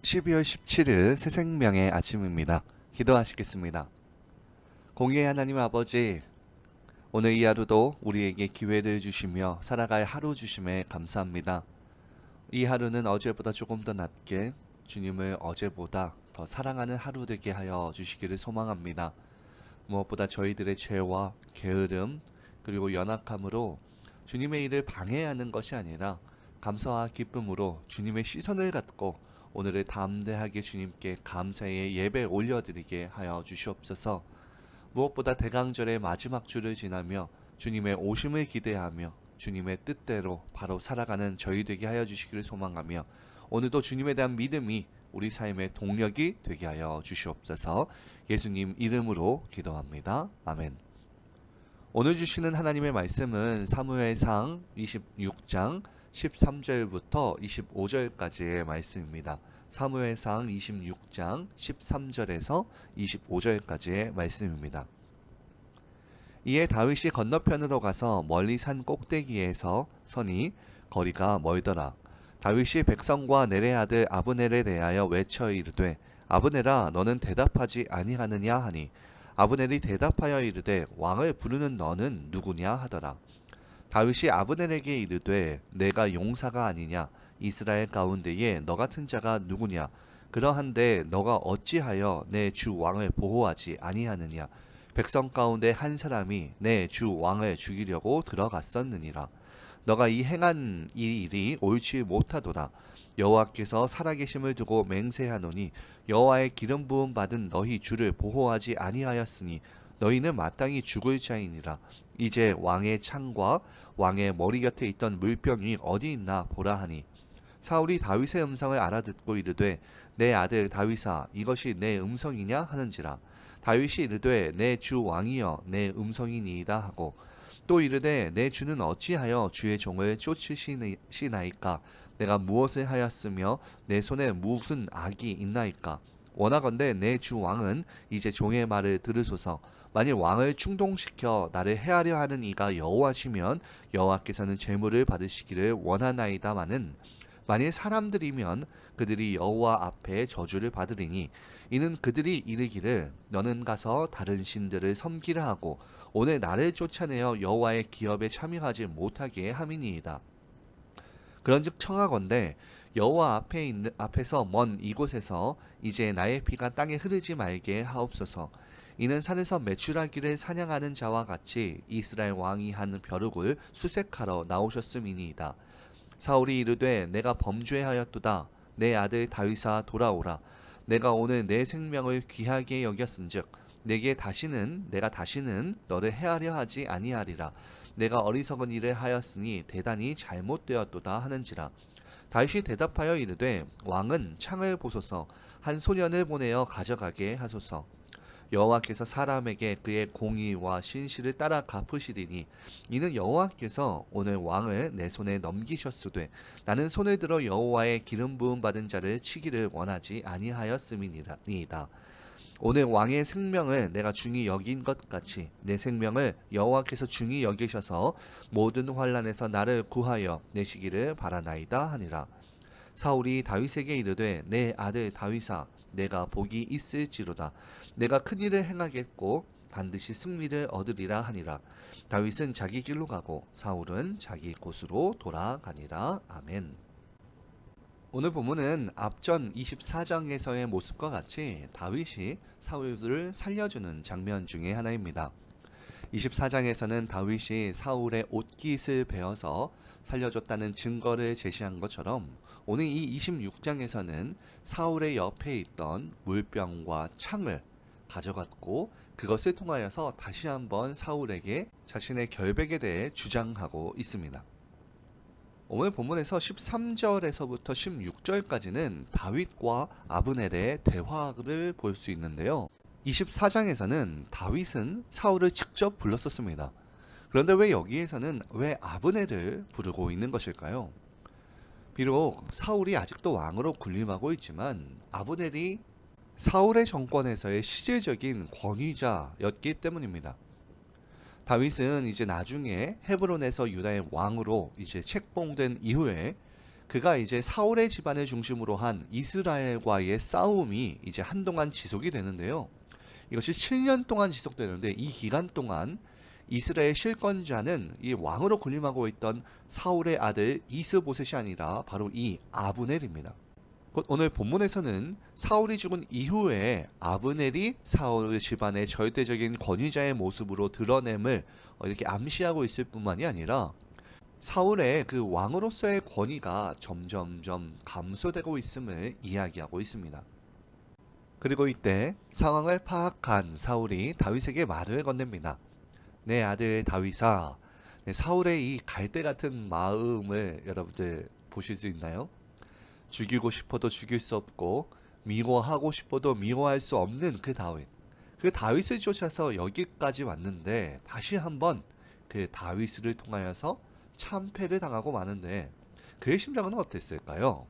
12월 17일 새생명의 아침입니다. 기도하시겠습니다. 공의의 하나님 아버지, 오늘 이 하루도 우리에게 기회를 주시며 살아갈 하루 주심에 감사합니다. 이 하루는 어제보다 조금 더 낮게 주님을 어제보다 더 사랑하는 하루 되게 하여 주시기를 소망합니다. 무엇보다 저희들의 죄와 게으름 그리고 연약함으로 주님의 일을 방해하는 것이 아니라 감사와 기쁨으로 주님의 시선을 갖고 오늘을 담대하게 주님께 감사의 예배 올려드리게 하여 주시옵소서. 무엇보다 대강절의 마지막 주를 지나며 주님의 오심을 기대하며 주님의 뜻대로 바로 살아가는 저희 되게 하여 주시기를 소망하며 오늘도 주님에 대한 믿음이 우리 삶의 동력이 되게 하여 주시옵소서. 예수님 이름으로 기도합니다. 아멘. 오늘 주시는 하나님의 말씀은 사무엘상 26장 13절부터 25절까지의 말씀입니다. 사무엘상 26장 13절에서 25절까지의 말씀입니다. 이에 다윗이 건너편으로 가서 멀리 산 꼭대기에서 서니 거리가 멀더라. 다윗이 백성과 넬의 아들 아브넬에 대하여 외쳐 이르되 아브넬아 너는 대답하지 아니하느냐 하니 아브넬이 대답하여 이르되 왕을 부르는 너는 누구냐 하더라. 다윗이 아브넬에게 이르되 내가 용사가 아니냐 이스라엘 가운데에 너 같은 자가 누구냐 그러한데 너가 어찌하여 내 주 왕을 보호하지 아니하느냐 백성 가운데 한 사람이 내 주 왕을 죽이려고 들어갔었느니라. 너가 이 행한 이 일이 옳지 못하도다. 여호와께서 살아계심을 두고 맹세하노니 여호와의 기름 부음 받은 너희 주를 보호하지 아니하였으니 너희는 마땅히 죽을 자이니라. 이제 왕의 창과 왕의 머리 곁에 있던 물병이 어디 있나 보라 하니 사울이 다윗의 음성을 알아듣고 이르되 내 아들 다윗아 이것이 내 음성이냐 하는지라. 다윗이 이르되 내 주 왕이여 내 음성이니이다 하고 또 이르되 내 주는 어찌하여 주의 종을 쫓으시나이까 내가 무엇을 하였으며 내 손에 무슨 악이 있나이까 원하건대 내 주 왕은 이제 종의 말을 들으소서. 만일 왕을 충동시켜 나를 해하려 하는 이가 여호와시면 여호와께서는 제물을 받으시기를 원하나이다마는 만일 사람들이면 그들이 여호와 앞에 저주를 받으리니 이는 그들이 이르기를 너는 가서 다른 신들을 섬기라 하고 오늘 나를 쫓아내어 여호와의 기업에 참여하지 못하게 함이니이다. 그런즉 청하건대 여호와 앞에서 먼 이곳에서 이제 나의 피가 땅에 흐르지 말게 하옵소서. 이는 산에서 메추라기를 사냥하는 자와 같이 이스라엘 왕이 한 벼룩을 수색하러 나오셨음이니이다. 사울이 이르되 내가 범죄하였도다. 내 아들 다윗아 돌아오라. 내가 오늘 내 생명을 귀하게 여겼은즉 내가 다시는 너를 해하려 하지 아니하리라. 내가 어리석은 일을 하였으니 대단히 잘못되었도다 하는지라. 다윗이 대답하여 이르되 왕은 창을 보소서. 한 소년을 보내어 가져가게 하소서. 여호와께서 사람에게 그의 공의와 신실을 따라 갚으시리니 이는 여호와께서 오늘 왕을 내 손에 넘기셨으되 나는 손을 들어 여호와의 기름 부음 받은 자를 치기를 원하지 아니하였음이니이다. 오늘 왕의 생명을 내가 중히 여긴 것 같이 내 생명을 여호와께서 중히 여기셔서 모든 환난에서 나를 구하여 내시기를 바라나이다 하니라. 사울이 다윗에게 이르되 내 아들 다윗아 내가 복이 있을지로다. 내가 큰 일을 행하겠고 반드시 승리를 얻으리라 하니라. 다윗은 자기 길로 가고 사울은 자기 곳으로 돌아가니라. 아멘. 오늘 본문은 앞전 24장에서의 모습과 같이 다윗이 사울을 살려주는 장면 중에 하나입니다. 24장에서는 다윗이 사울의 옷깃을 베어서 살려줬다는 증거를 제시한 것처럼 오늘 이 26장에서는 사울의 옆에 있던 물병과 창을 가져갔고 그것을 통하여서 다시 한번 사울에게 자신의 결백에 대해 주장하고 있습니다. 오늘 본문에서 13절에서부터 16절까지는 다윗과 아브넬의 대화를 볼 수 있는데요. 24장에서는 다윗은 사울을 직접 불렀었습니다. 그런데 왜 여기에서는 왜 아브넬을 부르고 있는 것일까요? 비록 사울이 아직도 왕으로 군림하고 있지만 아브넬이 사울의 정권에서의 실질적인 권위자였기 때문입니다. 다윗은 이제 나중에 헤브론에서 유다의 왕으로 이제 책봉된 이후에 그가 이제 사울의 집안을 중심으로 한 이스라엘과의 싸움이 이제 한동안 지속이 되는데요. 이것이 7년 동안 지속되는데 이 기간 동안 이스라엘 실권자는 이 왕으로 군림하고 있던 사울의 아들 이스보셋이 아니라 바로 이 아브넬입니다. 곧 오늘 본문에서는 사울이 죽은 이후에 아브넬이 사울 집안의 절대적인 권위자의 모습으로 드러냄을 이렇게 암시하고 있을 뿐만이 아니라 사울의 그 왕으로서의 권위가 점점점 감소되고 있음을 이야기하고 있습니다. 그리고 이때 상황을 파악한 사울이 다윗에게 말을 건넵니다. 내 아들 다윗아, 사울의 이 갈대 같은 마음을 여러분들 보실 수 있나요? 죽이고 싶어도 죽일 수 없고 미워하고 싶어도 미워할 수 없는 그 다윗. 그 다윗을 쫓아서 여기까지 왔는데 다시 한번 그 다윗을 통하여서 참패를 당하고 마는데 그의 심정은 어땠을까요?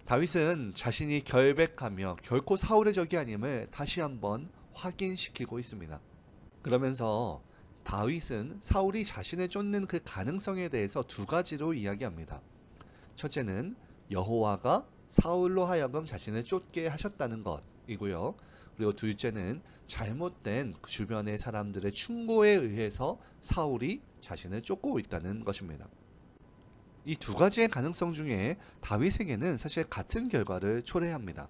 다윗은 자신이 결백하며 결코 사울의 적이 아님을 다시 한번 확인시키고 있습니다. 그러면서 다윗은 사울이 자신을 쫓는 그 가능성에 대해서 두 가지로 이야기합니다. 첫째는 여호와가 사울로 하여금 자신을 쫓게 하셨다는 것이고요. 그리고 둘째는 잘못된 주변의 사람들의 충고에 의해서 사울이 자신을 쫓고 있다는 것입니다. 이 두 가지의 가능성 중에 다윗에게는 사실 같은 결과를 초래합니다.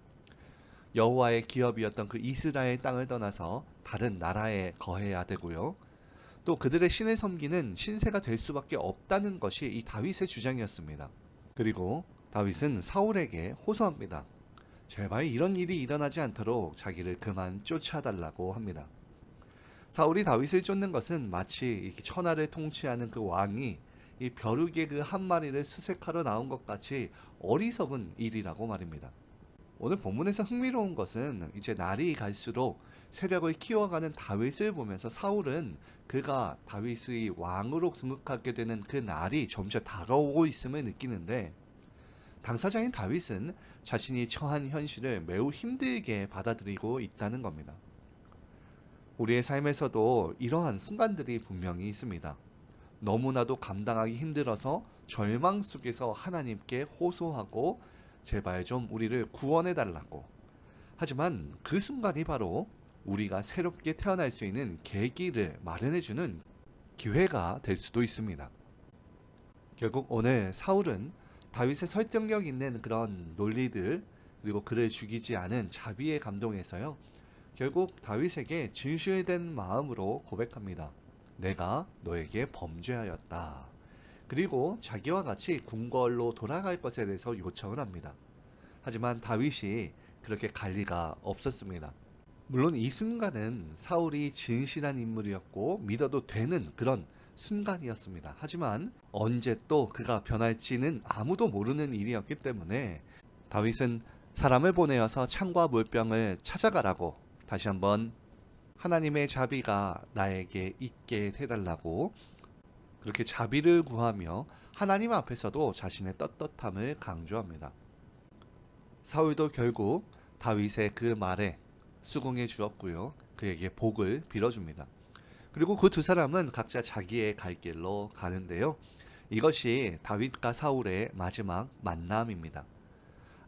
여호와의 기업이었던 그 이스라엘 땅을 떠나서 다른 나라에 거해야 되고요. 또 그들의 신을 섬기는 신세가 될 수밖에 없다는 것이 이 다윗의 주장이었습니다. 그리고 다윗은 사울에게 호소합니다. 제발 이런 일이 일어나지 않도록 자기를 그만 쫓아달라고 합니다. 사울이 다윗을 쫓는 것은 마치 천하를 통치하는 그 왕이 이 벼룩의 그 한 마리를 수색하러 나온 것 같이 어리석은 일이라고 말입니다. 오늘 본문에서 흥미로운 것은 이제 날이 갈수록 세력을 키워가는 다윗을 보면서 사울은 그가 다윗의 왕으로 등극하게 되는 그 날이 점차 다가오고 있음을 느끼는데 당사자인 다윗은 자신이 처한 현실을 매우 힘들게 받아들이고 있다는 겁니다. 우리의 삶에서도 이러한 순간들이 분명히 있습니다. 너무나도 감당하기 힘들어서 절망 속에서 하나님께 호소하고 제발 좀 우리를 구원해 달라고. 하지만 그 순간이 바로 우리가 새롭게 태어날 수 있는 계기를 마련해주는 기회가 될 수도 있습니다. 결국 오늘 사울은 다윗의 설득력 있는 그런 논리들 그리고 그를 죽이지 않은 자비에 감동해서요. 결국 다윗에게 진실된 마음으로 고백합니다. 내가 너에게 범죄하였다. 그리고 자기와 같이 궁궐로 돌아갈 것에 대해서 요청을 합니다. 하지만 다윗이 그렇게 갈 리가 없었습니다. 물론 이 순간은 사울이 진실한 인물이었고 믿어도 되는 그런 순간이었습니다. 하지만 언제 또 그가 변할지는 아무도 모르는 일이었기 때문에 다윗은 사람을 보내어서 창과 물병을 찾아가라고 다시 한번 하나님의 자비가 나에게 있게 해달라고 그렇게 자비를 구하며 하나님 앞에서도 자신의 떳떳함을 강조합니다. 사울도 결국 다윗의 그 말에 수긍해 주었고요. 그에게 복을 빌어줍니다. 그리고 그 두 사람은 각자 자기의 갈 길로 가는데요. 이것이 다윗과 사울의 마지막 만남입니다.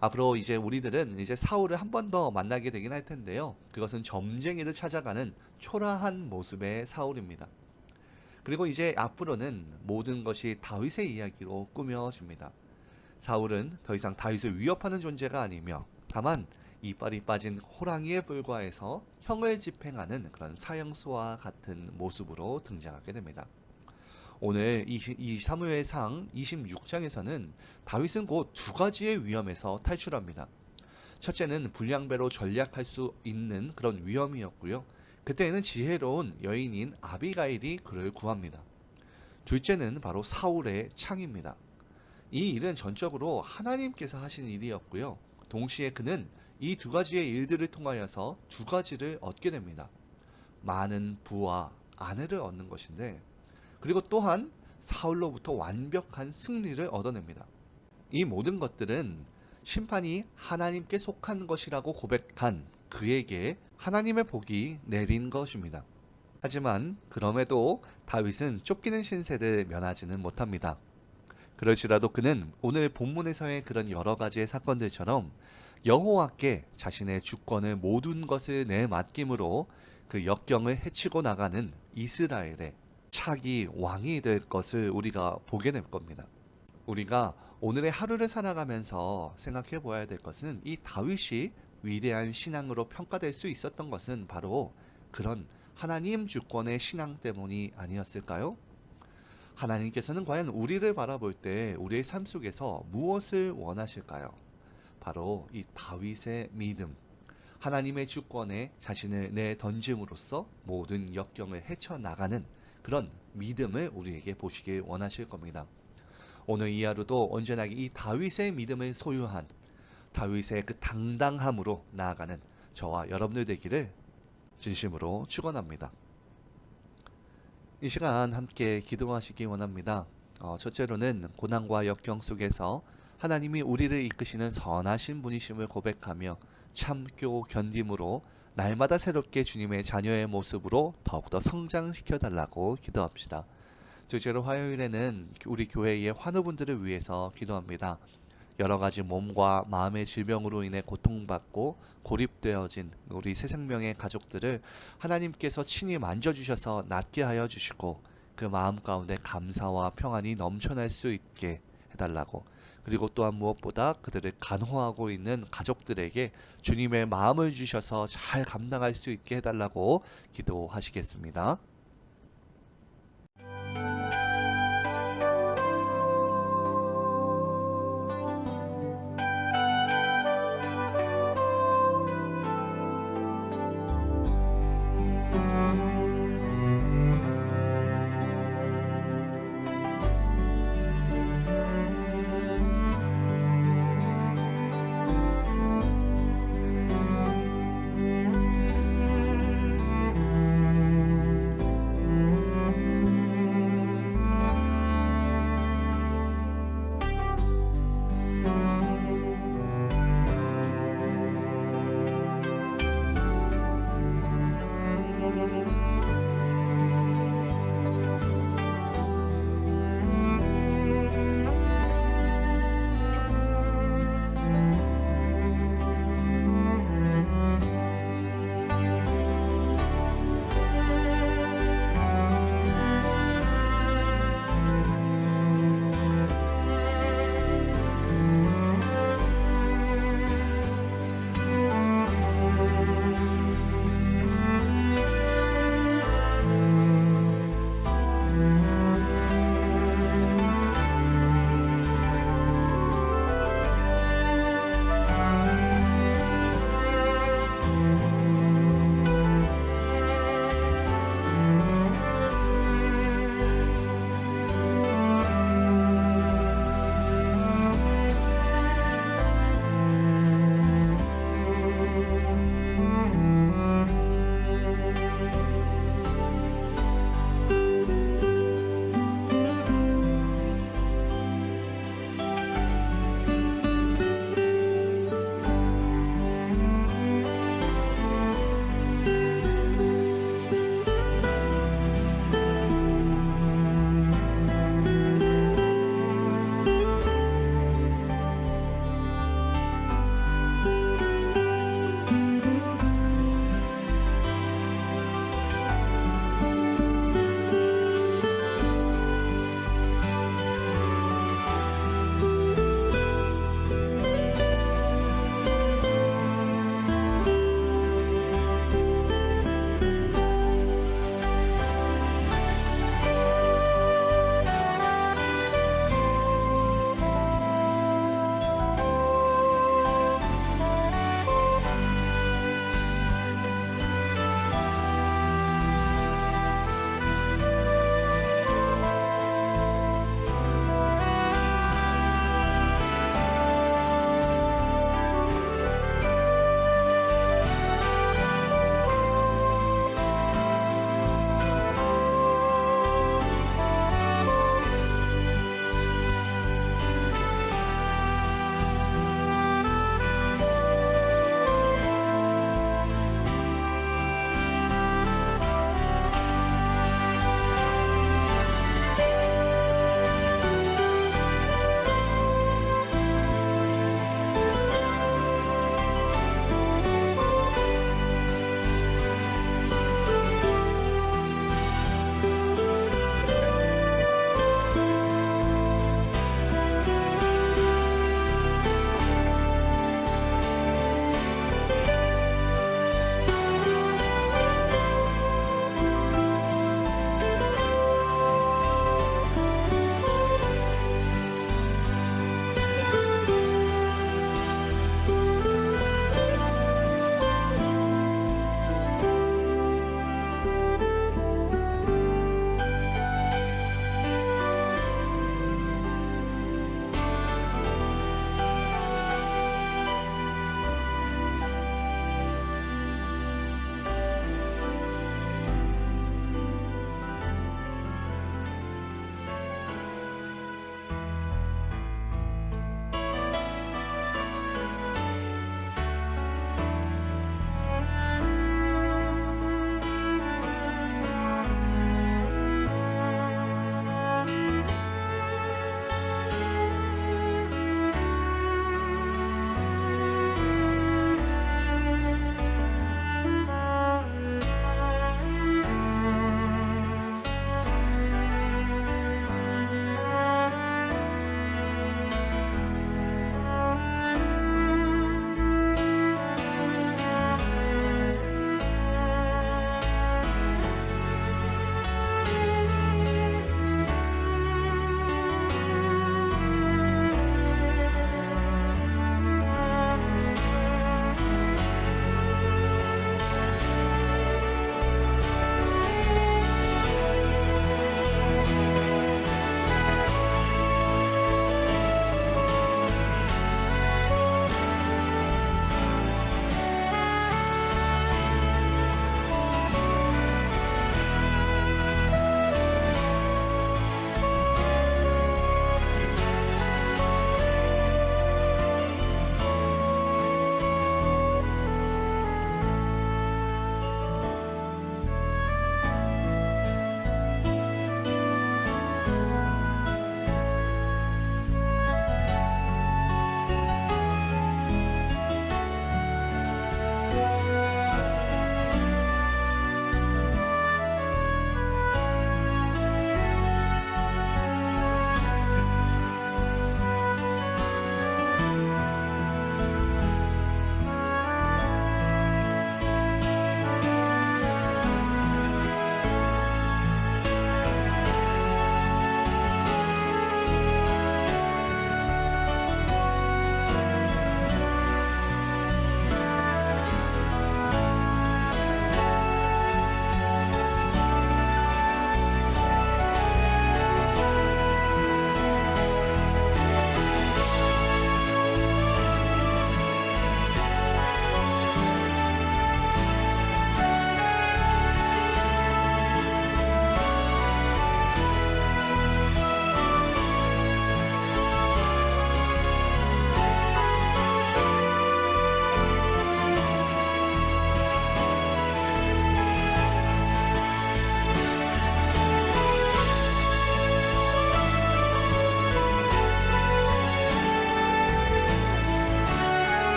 앞으로 이제 우리들은 이제 사울을 한 번 더 만나게 되긴 할 텐데요. 그것은 점쟁이를 찾아가는 초라한 모습의 사울입니다. 그리고 이제 앞으로는 모든 것이 다윗의 이야기로 꾸며집니다. 사울은 더 이상 다윗을 위협하는 존재가 아니며 다만 이빨이 빠진 호랑이에 불과해서 형을 집행하는 그런 사형수와 같은 모습으로 등장하게 됩니다. 오늘 이 사무엘상 26장에서는 다윗은 곧 두 가지의 위험에서 탈출합니다. 첫째는 불량배로 전략할 수 있는 그런 위험이었고요. 그때에는 지혜로운 여인인 아비가일이 그를 구합니다. 둘째는 바로 사울의 창입니다. 이 일은 전적으로 하나님께서 하신 일이었고요. 동시에 그는 이 두 가지의 일들을 통하여서 두 가지를 얻게 됩니다. 많은 부와 아내를 얻는 것인데 그리고 또한 사울로부터 완벽한 승리를 얻어냅니다. 이 모든 것들은 심판이 하나님께 속한 것이라고 고백한 그에게 하나님의 복이 내린 것입니다. 하지만 그럼에도 다윗은 쫓기는 신세를 면하지는 못합니다. 그럴지라도 그는 오늘 본문에서의 그런 여러 가지의 사건들처럼 여호와께 자신의 주권을 모든 것을 내맡김으로 그 역경을 헤치고 나가는 이스라엘의 차기 왕이 될 것을 우리가 보게 될 겁니다. 우리가 오늘의 하루를 살아가면서 생각해 보아야 될 것은 이 다윗이 위대한 신앙으로 평가될 수 있었던 것은 바로 그런 하나님 주권의 신앙 때문이 아니었을까요? 하나님께서는 과연 우리를 바라볼 때 우리의 삶 속에서 무엇을 원하실까요? 바로 이 다윗의 믿음, 하나님의 주권에 자신을 내던짐으로써 모든 역경을 헤쳐나가는 그런 믿음을 우리에게 보시길 원하실 겁니다. 오늘 이 하루도 언제나 이 다윗의 믿음을 소유한 다윗의 그 당당함으로 나아가는 저와 여러분들 되기를 진심으로 축원합니다. 이 시간 함께 기도하시기 원합니다. 첫째로는 고난과 역경 속에서 하나님이 우리를 이끄시는 선하신 분이심을 고백하며 참고 견딤으로 날마다 새롭게 주님의 자녀의 모습으로 더욱더 성장시켜 달라고 기도합시다. 둘째로 화요일에는 우리 교회의 환우분들을 위해서 기도합니다. 여러 가지 몸과 마음의 질병으로 인해 고통받고 고립되어진 우리 새 생명의 가족들을 하나님께서 친히 만져주셔서 낫게 하여 주시고 그 마음 가운데 감사와 평안이 넘쳐날 수 있게 해달라고, 그리고 또한 무엇보다 그들을 간호하고 있는 가족들에게 주님의 마음을 주셔서 잘 감당할 수 있게 해달라고 기도하시겠습니다.